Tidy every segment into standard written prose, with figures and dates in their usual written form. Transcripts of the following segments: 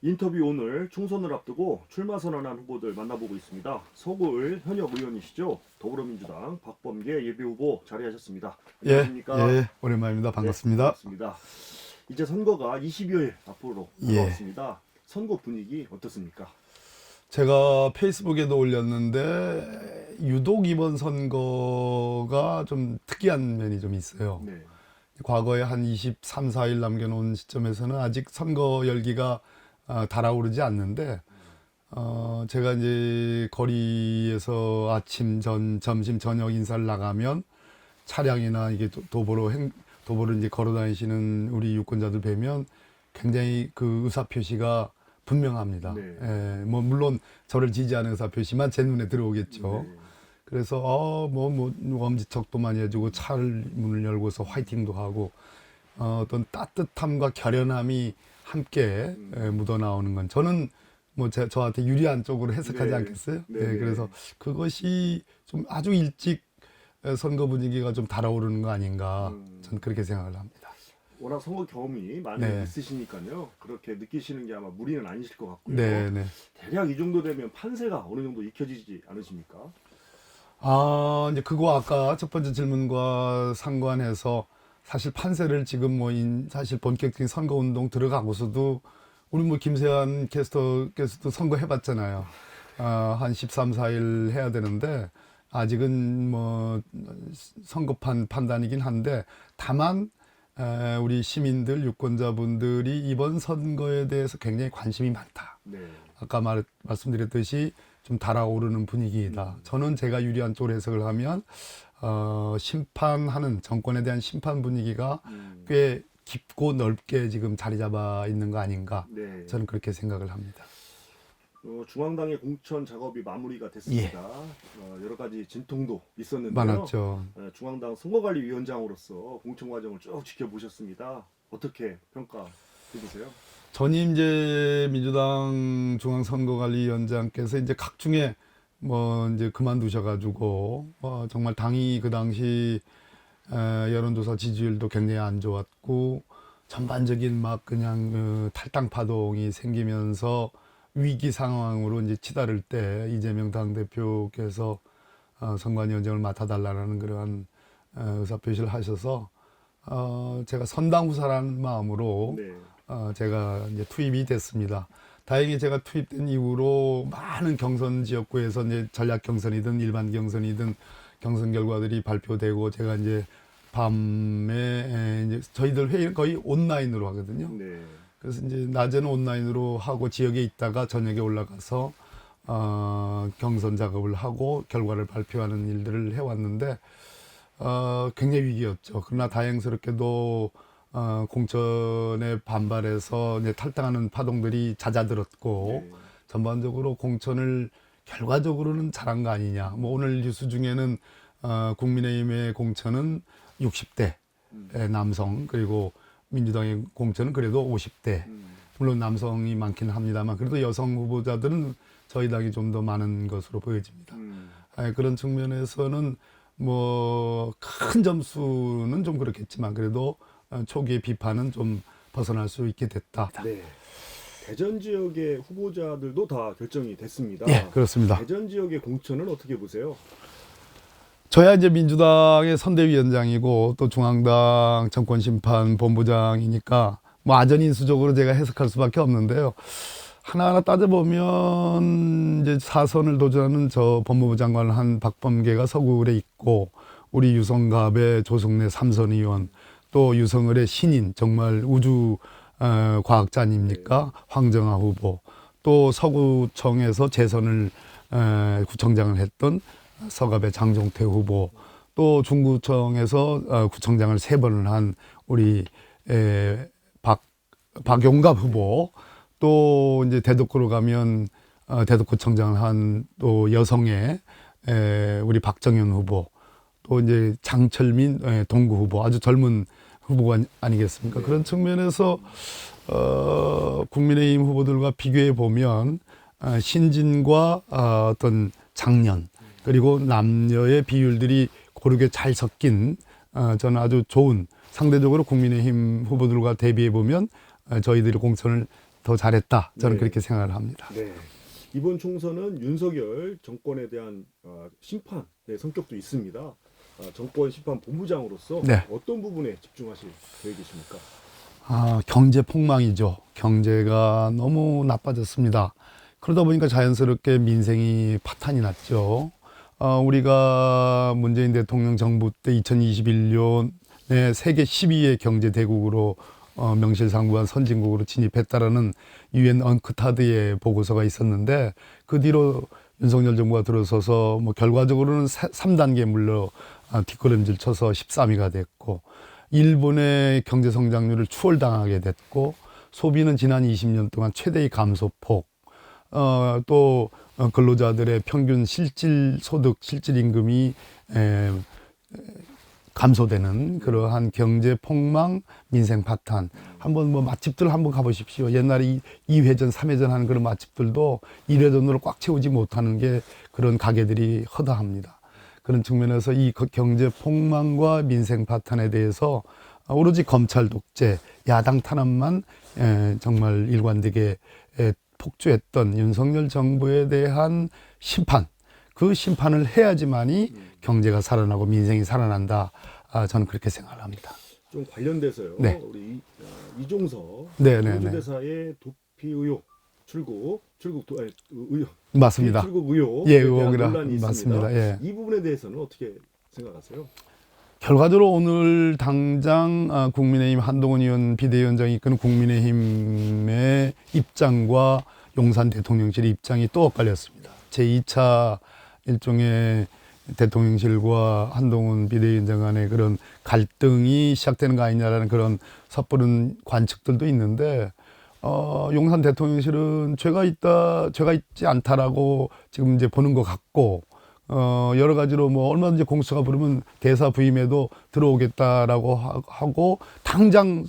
인터뷰 오늘 총선을 앞두고 출마 선언한 후보들 만나보고 있습니다. 서구을 현역 의원이시죠? 더불어민주당 박범계 예비후보 자리하셨습니다. 예, 안녕하십니까? 예, 오랜만입니다. 반갑습니다. 네, 반갑습니다. 이제 선거가 20여일 앞으로 다가왔습니다. 선거 분위기 어떻습니까? 제가 페이스북에도 올렸는데 유독 이번 선거가 좀 특이한 면이 좀 있어요. 네. 과거에 한 23, 4일 남겨놓은 시점에서는 아직 선거 열기가 달아오르지 않는데 제가 이제 거리에서 아침, 점심, 저녁 인사를 나가면 차량이나 이게 도보를 이제 걸어 다니시는 우리 유권자들 뵈면 굉장히 그 의사 표시가 분명합니다. 네. 예, 뭐 물론 저를 지지하는 의사 표시만 제 눈에 들어오겠죠. 네. 그래서 엄지척도 많이 해주고 차를 문을 열고서 화이팅도 하고 어떤 따뜻함과 결연함이 함께 묻어나오는 건 저는 뭐 저한테 유리한 쪽으로 해석하지 네. 않겠어요? 네. 네, 그래서 그것이 좀 아주 일찍 선거 분위기가 좀 달아오르는 거 아닌가 저는 그렇게 생각을 합니다. 워낙 선거 경험이 많이 네. 있으시니까요. 그렇게 느끼시는 게 아마 무리는 아니실 것 같고요. 네, 네. 대략 이 정도 되면 판세가 어느 정도 익혀지지 않으십니까? 이제 그거 아까 첫 번째 질문과 상관해서 사실 판세를 지금 사실 본격적인 선거 운동 들어가고서도 우리 뭐 김세환 캐스터께서도 선거 해봤잖아요. 한 13, 14일 해야 되는데 아직은 뭐 선거판 판단이긴 한데 다만 우리 시민들 유권자분들이 이번 선거에 대해서 굉장히 관심이 많다. 네. 아까 말씀드렸듯이 좀 달아오르는 분위기이다. 저는 제가 유리한 쪽으로 해석을 하면 심판하는 정권에 대한 심판 분위기가 꽤 깊고 넓게 지금 자리 잡아 있는 거 아닌가. 네. 저는 그렇게 생각을 합니다. 중앙당의 공천 작업이 마무리가 됐습니다. 여러 가지 진통도 있었는데요. 많았죠. 중앙당 선거관리위원장으로서 공천 과정을 쭉 지켜보셨습니다. 어떻게 평가해 보세요? 전임제 민주당 중앙선거관리위원장께서 이제 각중에 뭐 이제 그만두셔가지고 정말 당이 그 당시 여론조사 지지율도 굉장히 안 좋았고 전반적인 막 그냥 탈당 파동이 생기면서 위기 상황으로 이제 치달을 때 이재명 당대표께서 선관위원장을 맡아달라는 그러한 의사표시를 하셔서 제가 선당후사라는 마음으로 네. 제가 이제 투입이 됐습니다. 다행히 제가 투입된 이후로 많은 경선 지역구에서 이제 전략 경선이든 일반 경선이든 경선 결과들이 발표되고 제가 이제 밤에 이제 저희들 회의는 거의 온라인으로 하거든요. 네. 그래서 이제 낮에는 온라인으로 하고 지역에 있다가 저녁에 올라가서 경선 작업을 하고 결과를 발표하는 일들을 해왔는데 굉장히 위기였죠. 그러나 다행스럽게도 공천에 반발해서 이제 탈당하는 파동들이 잦아들었고 네. 전반적으로 공천을 결과적으로는 잘한 거 아니냐. 뭐 오늘 뉴스 중에는 국민의힘의 공천은 60대 남성 그리고 민주당의 공천은 그래도 50대. 물론 남성이 많긴 합니다만 그래도 여성 후보자들은 저희 당이 좀 더 많은 것으로 보여집니다. 그런 측면에서는 뭐 큰 점수는 좀 그렇겠지만 그래도 초기의 비판은 좀 벗어날 수 있게 됐다. 네. 대전 지역의 후보자들도 다 결정이 됐습니다. 예, 그렇습니다. 대전 지역의 공천은 어떻게 보세요? 저야 이제 민주당의 선대위원장이고 또 중앙당 정권심판본부장이니까 뭐 아전인수적으로 제가 해석할 수밖에 없는데요. 하나하나 따져보면 이제 4선을 도전하는 저 법무부 장관을 한 박범계가 서구울에 있고 우리 유성갑의 조성래 3선 의원 또 유성을의 신인 정말 우주 과학자 아닙니까? 황정아 후보 또 서구청에서 재선을 구청장을 했던 서갑의 장종태 후보 또 중구청에서 구청장을 3번을 한 우리 박용갑 후보 또 이제 대덕구로 가면 대덕구청장을 한 또 여성의 우리 박정현 후보 또 이제 장철민 동구 후보 아주 젊은 후보가 아니겠습니까? 그런 측면에서 국민의힘 후보들과 비교해 보면 신진과 어떤 장년 그리고 남녀의 비율들이 고르게 잘 섞인 저는 아주 좋은 상대적으로 국민의힘 후보들과 대비해 보면 저희들이 공천을 더 잘했다. 저는 네. 그렇게 생각을 합니다. 네. 이번 총선은 윤석열 정권에 대한 심판의 성격도 있습니다. 정권 심판 본부장으로서 네. 어떤 부분에 집중하실 계획이십니까? 경제 폭망이죠. 경제가 너무 나빠졌습니다. 그러다 보니까 자연스럽게 민생이 파탄이 났죠. 우리가 문재인 대통령 정부 때 2021년에 세계 12위 경제 대국으로 명실상부한 선진국으로 진입했다라는 유엔 언크타드의 보고서가 있었는데, 그 뒤로 윤석열 정부가 들어서서 뭐 결과적으로는 3단계 물러 뒷걸음질 쳐서 13위가 됐고, 일본의 경제 성장률을 추월당하게 됐고, 소비는 지난 20년 동안 최대의 감소폭, 또 근로자들의 평균 실질 소득, 실질 임금이 감소되는 그러한 경제 폭망, 민생 파탄. 한번 뭐 맛집들 한번 가보십시오. 옛날에 2회전, 3회전 하는 그런 맛집들도 1회전으로 꽉 채우지 못하는 게 그런 가게들이 허다합니다. 그런 측면에서 이 경제 폭망과 민생 파탄에 대해서 오로지 검찰 독재, 야당 탄압만 정말 일관되게 폭주했던 윤석열 정부에 대한 심판, 그 심판을 해야지만이 경제가 살아나고 민생이 살아난다. 저는 그렇게 생각을 합니다. 좀 관련돼서요. 네. 우리 이종서 네네네. 호주대사의 도피 의혹 의혹 맞습니다. 출국 의혹 예, 의혹이라 논란이 있습니다. 맞습니다. 예. 이 부분에 대해서는 어떻게 생각하세요? 결과적으로 오늘 당장 국민의힘 한동훈 의원 비대위원장이 이끄는 국민의힘의 입장과 용산 대통령실의 입장이 또 엇갈렸습니다. 제2차 일종의 대통령실과 한동훈 비대위원장 간의 그런 갈등이 시작되는 거 아니냐라는 그런 섣부른 관측들도 있는데, 용산 대통령실은 죄가 있지 않다라고 지금 이제 보는 것 같고, 여러 가지로 뭐 얼마든지 공수처가 부르면 대사 부임에도 들어오겠다라고 하고, 당장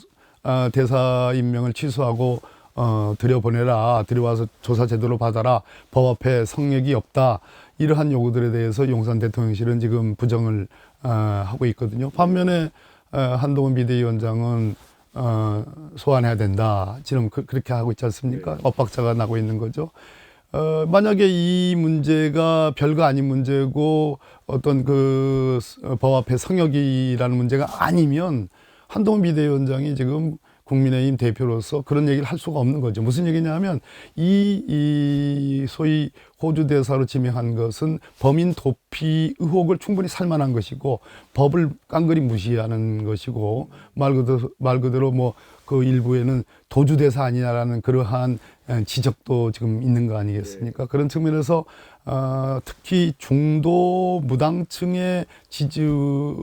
대사 임명을 취소하고 들여와서 조사 제대로 받아라, 법 앞에 성역이 없다, 이러한 요구들에 대해서 용산 대통령실은 지금 부정을 하고 있거든요. 반면에 한동훈 비대위원장은 소환해야 된다, 지금 그렇게 하고 있지 않습니까? 네. 엇박자가 나고 있는 거죠. 만약에 이 문제가 별거 아닌 문제고 어떤 그 법 앞에 성역이라는 문제가 아니면 한동훈 비대위원장이 지금 국민의힘 대표로서 그런 얘기를 할 수가 없는 거죠. 무슨 얘기냐 하면 이 소위 호주 대사로 지명한 것은 범인 도피 의혹을 충분히 살만한 것이고, 법을 깡그리 무시하는 것이고, 말 그대로 뭐 그 일부에는 도주 대사 아니냐라는 그러한 지적도 지금 있는 거 아니겠습니까? 그런 측면에서 특히 중도 무당층의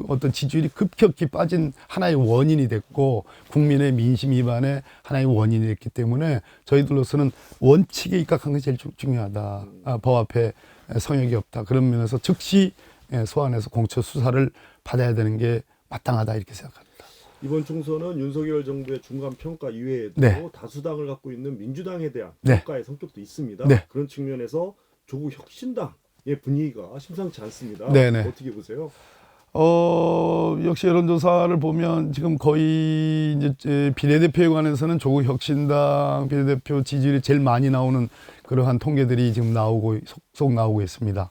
어떤 지지율이 급격히 빠진 하나의 원인이 됐고, 국민의 민심 위반의 하나의 원인이 됐기 때문에 저희들로서는 원칙에 입각한 것이 제일 중요하다. 법 앞에 성역이 없다. 그런 면에서 즉시 소환해서 공처 수사를 받아야 되는 게 마땅하다, 이렇게 생각합니다. 이번 총선은 윤석열 정부의 중간 평가 이외에도 네. 다수당을 갖고 있는 민주당에 대한 네. 평가의 성격도 있습니다. 네. 그런 측면에서 조국 혁신당의 분위기가 심상치 않습니다. 네네. 어떻게 보세요? 역시 여론조사를 보면 지금 거의 이제 비례대표에 관해서는 조국 혁신당 비례대표 지지율이 제일 많이 나오는 그러한 통계들이 지금 속속 나오고 있습니다.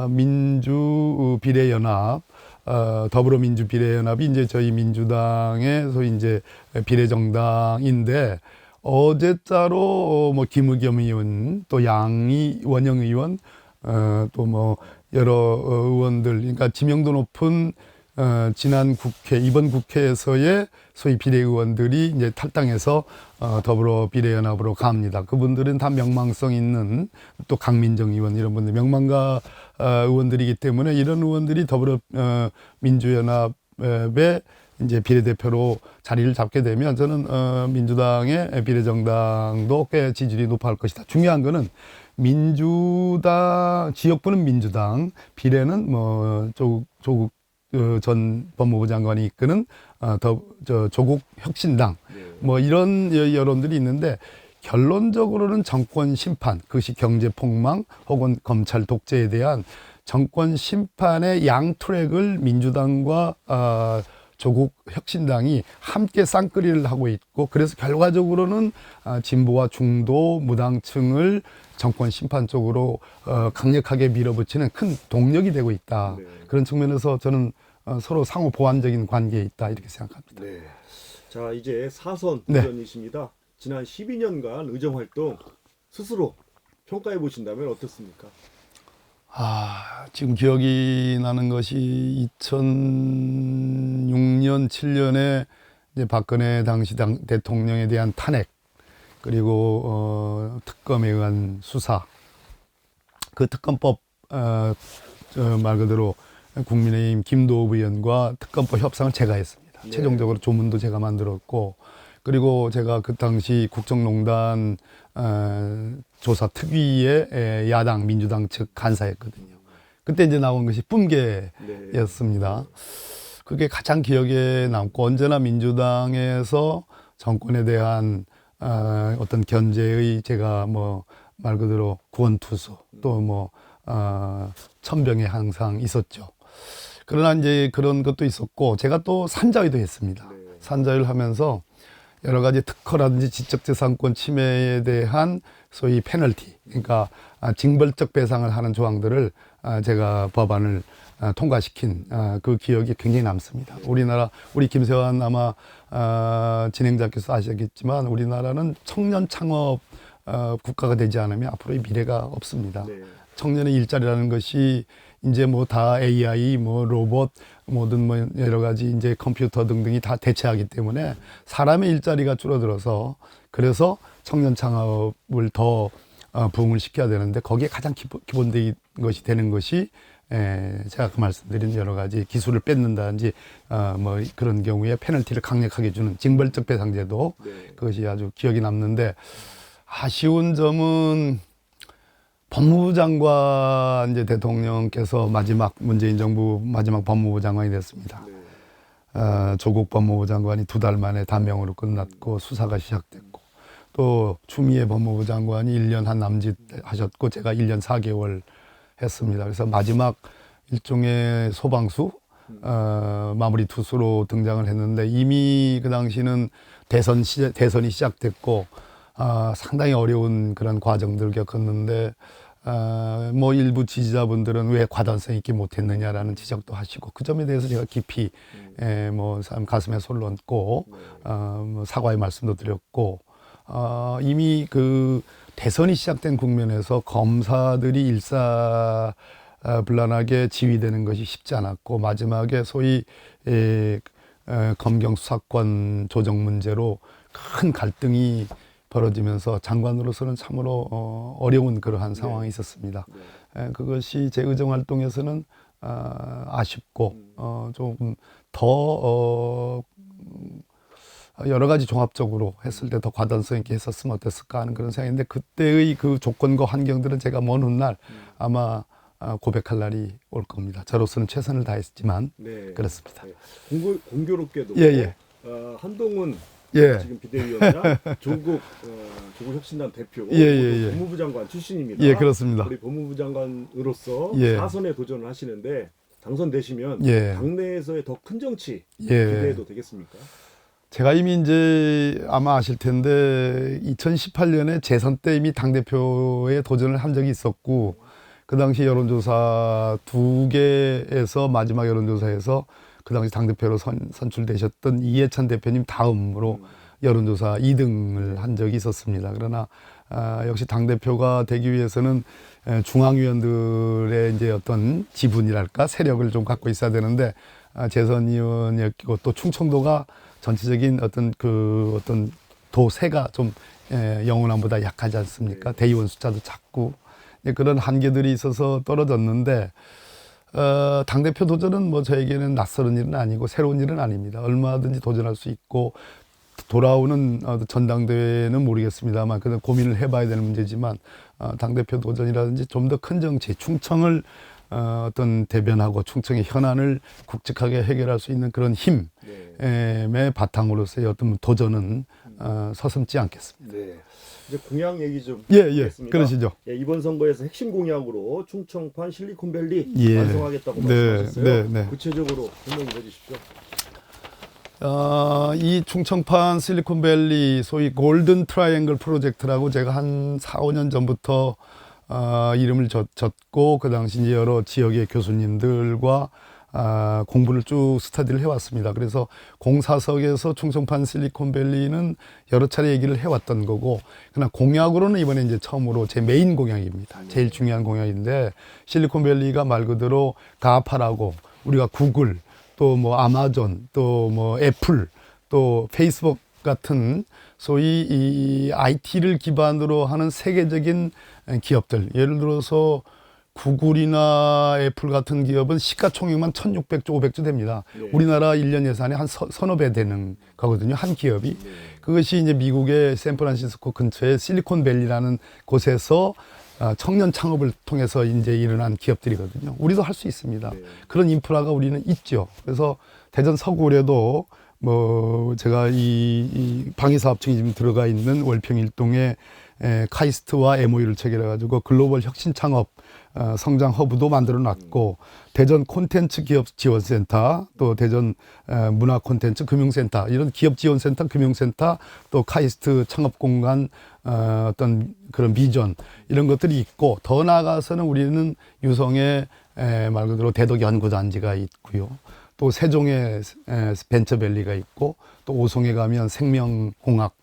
민주 비례연합, 더불어민주 비례연합이 이제 저희 민주당의 소위 이제 비례정당인데, 어제자로 뭐 김의겸 의원, 또 원영 의원, 또 뭐 여러 의원들, 그러니까 지명도 높은 지난 이번 국회에서의 소위 비례의원들이 이제 탈당해서 더불어 비례연합으로 갑니다. 그분들은 다 명망성 있는, 또 강민정 의원 이런 분들 명망가 의원들이기 때문에, 이런 의원들이 더불어 민주연합의 이제 비례대표로 자리를 잡게 되면 저는 민주당의 비례정당도 꽤 지지율이 높아질 것이다. 중요한 거는 민주당, 지역구는 민주당, 비례는 뭐 조국 전 법무부 장관이 이끄는 조국 혁신당, 뭐 이런 여론들이 있는데, 결론적으로는 정권 심판, 그것이 경제 폭망 혹은 검찰 독재에 대한 정권 심판의 양 트랙을 민주당과 조국 혁신당이 함께 쌍끌이를 하고 있고 그래서 결과적으로는 진보와 중도 무당층을 정권 심판 쪽으로 강력하게 밀어붙이는 큰 동력이 되고 있다. 네. 그런 측면에서 저는 서로 상호 보완적인 관계에 있다 이렇게 생각합니다. 네. 자, 이제 사선 네. 의원이십니다. 지난 12년간 의정 활동 스스로 평가해 보신다면 어떻습니까? 지금 기억이 나는 것이 2006년, 7년에 이제 박근혜 당시 대통령에 대한 탄핵, 그리고 특검에 의한 수사, 그 특검법 말 그대로 국민의힘 김도읍 의원과 특검법 협상을 제가 했습니다. 네. 최종적으로 조문도 제가 만들었고, 그리고 제가 그 당시 국정농단 조사 특위의 야당 민주당 측 간사였거든요. 그때 이제 나온 것이 뿜개였습니다. 그게 가장 기억에 남고 언제나 민주당에서 정권에 대한 어떤 견제의 제가 뭐 말 그대로 구원투수 또 뭐 천병에 항상 있었죠. 그러나 이제 그런 것도 있었고 제가 또 산자위도 했습니다. 네. 산자위를 하면서 여러 가지 특허라든지 지적재산권 침해에 대한 소위 페널티, 그러니까 징벌적 배상을 하는 조항들을 제가 법안을 통과시킨 그 기억이 굉장히 남습니다. 우리 김세환 아마 진행자께서 아시겠지만 우리나라는 청년 창업 국가가 되지 않으면 앞으로의 미래가 없습니다. 네. 청년의 일자리라는 것이 이제 뭐 다 AI, 뭐 로봇, 뭐든 뭐 여러 가지 이제 컴퓨터 등등이 다 대체하기 때문에 사람의 일자리가 줄어들어서 그래서 청년 창업을 더 부흥을 시켜야 되는데 거기에 가장 기본적인 것이 되는 것이 제가 그 말씀드린 여러 가지 기술을 뺏는다든지 뭐 그런 경우에 페널티를 강력하게 주는 징벌적 배상제도 네. 그것이 아주 기억이 남는데 아쉬운 점은 법무부 장관 이제 대통령께서 마지막 문재인 정부 마지막 법무부 장관이 됐습니다. 네. 조국 법무부 장관이 2달 만에 단명으로 끝났고 수사가 시작됐고 또 추미애 법무부 장관이 1년 한 남짓 하셨고 제가 1년 4개월 했습니다. 그래서 마지막 일종의 소방수 마무리 투수로 등장을 했는데 이미 그 당시는 대선이 시작됐고 상당히 어려운 그런 과정들을 겪었는데 뭐 일부 지지자분들은 왜 과단성 있게 못했느냐라는 지적도 하시고 그 점에 대해서 제가 깊이 뭐 가슴에 손을 얹고 뭐 사과의 말씀도 드렸고 이미 그 대선이 시작된 국면에서 검사들이 일사불란하게 지휘되는 것이 쉽지 않았고 마지막에 소위 검경 수사권 조정 문제로 큰 갈등이 벌어지면서 장관으로서는 참으로 어려운 그러한 상황이 있었습니다. 그것이 제 의정 활동에서는 아쉽고 조금 더 여러 가지 종합적으로 했을 때 더 과단성 있게 했었으면 어땠을까 하는 그런 생각인데 그때의 그 조건과 환경들은 제가 먼 훗날 아마 고백할 날이 올 겁니다. 저로서는 최선을 다했지만 네. 그렇습니다. 네. 공교롭게도 예. 한동훈 예. 지금 비대위원장 조국 혁신당 대표 예. 법무부 장관 출신입니다. 예, 그렇습니다. 우리 법무부 장관으로서 예. 사선에 도전을 하시는데 당선되시면 예. 당내에서의 더 큰 정치 예. 기대해도 되겠습니까? 제가 이미 이제 아마 아실 텐데 2018년에 재선 때 이미 당대표에 도전을 한 적이 있었고 그 당시 여론조사 2개에서 마지막 여론조사에서 그 당시 당대표로 선출되셨던 이해찬 대표님 다음으로 여론조사 2등을 한 적이 있었습니다. 그러나 역시 당대표가 되기 위해서는 중앙위원들의 이제 어떤 지분이랄까 세력을 좀 갖고 있어야 되는데 재선위원이었고 또 충청도가 전체적인 어떤 도세가 좀 영호남보다 약하지 않습니까? 대의원 숫자도 작고 그런 한계들이 있어서 떨어졌는데 당대표 도전은 뭐 저에게는 낯설은 일은 아니고 새로운 일은 아닙니다. 얼마든지 도전할 수 있고 돌아오는 전당대회는 모르겠습니다만 그래도 고민을 해봐야 되는 문제지만 당대표 도전이라든지 좀 더 큰 정치, 충청을 어떤 대변하고 충청의 현안을 굵직하게 해결할 수 있는 그런 힘의 바탕으로서의 어떤 도전은 서슴지 않겠습니다. 네. 이제 공약 얘기 좀 예, 하겠습니다. 그러시죠. 예, 이번 선거에서 핵심 공약으로 충청판 실리콘밸리 예. 완성하겠다고 네, 말씀하셨어요. 네. 구체적으로 설명해 주십시오. 이 충청판 실리콘밸리 소위 골든 트라이앵글 프로젝트라고 제가 한 4, 5년 전부터 이름을 졌고 그 당시 이제 여러 지역의 교수님들과 공부를 쭉 스터디를 해왔습니다. 그래서 공사석에서 충청판 실리콘밸리는 여러 차례 얘기를 해왔던 거고, 그러나 공약으로는 이번에 이제 처음으로 제 메인 공약입니다. 제일 중요한 공약인데, 실리콘밸리가 말 그대로 가파라고 우리가 구글, 또 뭐 아마존, 또 뭐 애플, 또 페이스북 같은 소위 이 IT를 기반으로 하는 세계적인 기업들, 예를 들어서 구글이나 애플 같은 기업은 시가총액만 1,600조, 500조 됩니다. 네. 우리나라 1년 예산이 한 서너 배 되는 거거든요. 한 기업이. 네. 그것이 이제 미국의 샌프란시스코 근처에 실리콘밸리라는 곳에서 청년 창업을 통해서 이제 일어난 기업들이거든요. 우리도 할 수 있습니다. 네. 그런 인프라가 우리는 있죠. 그래서 대전 서구에도 뭐 제가 이 방위사업청이 지금 들어가 있는 월평일동에 카이스트와 MOU를 체결해 가지고 글로벌 혁신 창업 성장 허브도 만들어 놨고, 대전 콘텐츠 기업 지원센터, 또 대전 문화 콘텐츠 금융센터, 이런 기업 지원센터, 금융센터, 또 카이스트 창업 공간 어떤 그런 비전, 이런 것들이 있고, 더 나아가서는 우리는 유성에 말 그대로 대덕 연구단지가 있고요. 또 세종에 벤처밸리가 있고, 또 오송에 가면 생명공학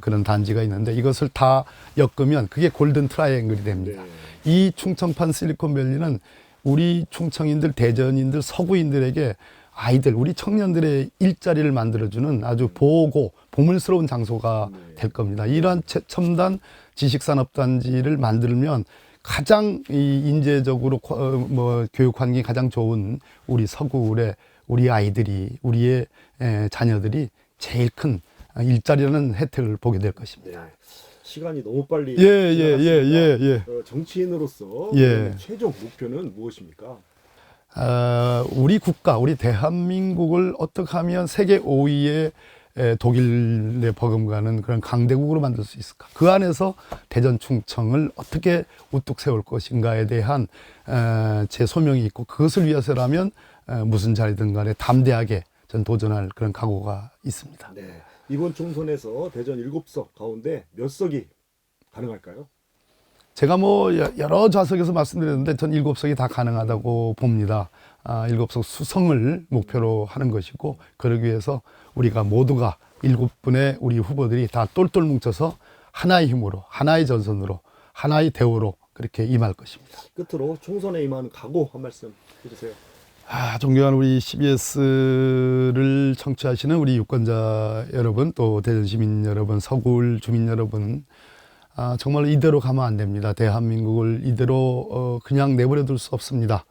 그런 단지가 있는데, 이것을 다 엮으면 그게 골든 트라이앵글이 됩니다. 네. 이 충청판 실리콘밸리는 우리 충청인들, 대전인들, 서구인들에게 아이들, 우리 청년들의 일자리를 만들어주는 아주 보물스러운 장소가 될 겁니다. 이러한 첨단 지식산업단지를 만들면 가장 이 인재적으로 교육 환경이 가장 좋은 우리 서구의 우리 아이들이, 우리의 자녀들이 제일 큰 일자리라는 혜택을 보게 될 것입니다. 네. 시간이 너무 빨리 예. 정치인으로서 예. 최종 목표는 무엇입니까? 우리 국가, 우리 대한민국을 어떻게 하면 세계 5위의 독일에 버금가는 그런 강대국으로 만들 수 있을까? 그 안에서 대전 충청을 어떻게 우뚝 세울 것인가에 대한 제 소명이 있고, 그것을 위해서라면 무슨 자리든 간에 담대하게 전 도전할 그런 각오가 있습니다. 네. 이번 총선에서 대전 7석 가운데 몇 석이 가능할까요? 제가 뭐 여러 좌석에서 말씀드렸는데 전 7석이 다 가능하다고 봅니다. 7석 수성을 목표로 하는 것이고, 그러기 위해서 우리가 모두가 7분의 우리 후보들이 다 똘똘 뭉쳐서 하나의 힘으로, 하나의 전선으로, 하나의 대우로 그렇게 임할 것입니다. 끝으로 총선에 임하는 각오 한 말씀 해주세요. 존경하는 우리 CBS를 청취하시는 우리 유권자 여러분, 또 대전 시민 여러분, 서울 주민 여러분, 정말 이대로 가면 안 됩니다. 대한민국을 이대로 그냥 내버려 둘 수 없습니다.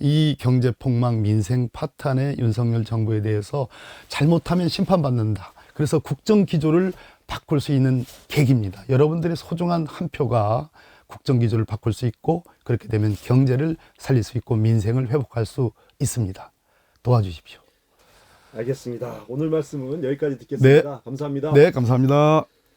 이 경제폭망, 민생 파탄의 윤석열 정부에 대해서 잘못하면 심판받는다. 그래서 국정기조를 바꿀 수 있는 계기입니다. 여러분들의 소중한 한 표가 국정기조를 바꿀 수 있고, 그렇게 되면 경제를 살릴 수 있고 민생을 회복할 수 있습니다. 도와주십시오. 알겠습니다. 오늘 말씀은 여기까지 듣겠습니다. 네. 감사합니다. 네, 감사합니다.